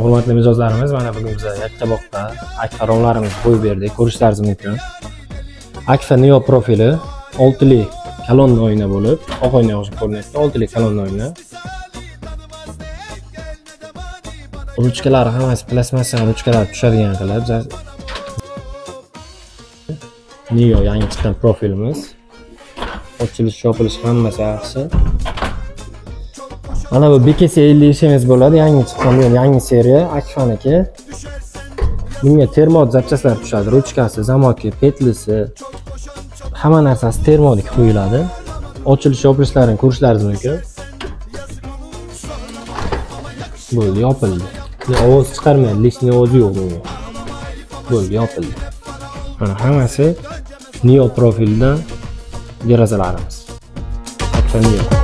Hurmatli mijozlarimiz, mana bugun biz Yakkabog'da Akfa romlarimizni qo'yib berdik. Ko'rishlaringiz mumkin. Akfa Neo profili 6 li kolonna oyna bo'lib, oq oyna o'xshab ko'rinyapti. 6 li kolonna oyna. Ruchkalari hammasi plastmassan ruchkalar tushadigan qilib, Neo yangi chiqqan profilimiz. Ochilish, yopilish hammasi yaxshi. Mana bu BKS50 ishimiz bo'ladi, yangi chiqqan yangi seriya Akfaniki. Bunga termod zapchastlar tushadi, ruchkasi, zamoki, petlisi, hamma narsasi termodga qo'yiladi. Ochilish, yopilishlarini ko'rishlaringiz mumkin. Bo'ldi, yopildi. Ovoz chiqarmaydi, lishni ovozi yo'q bunga. Bo'ldi, yopildi. Mana hammasi Neo profilda derazalarimiz. Akfa Neo.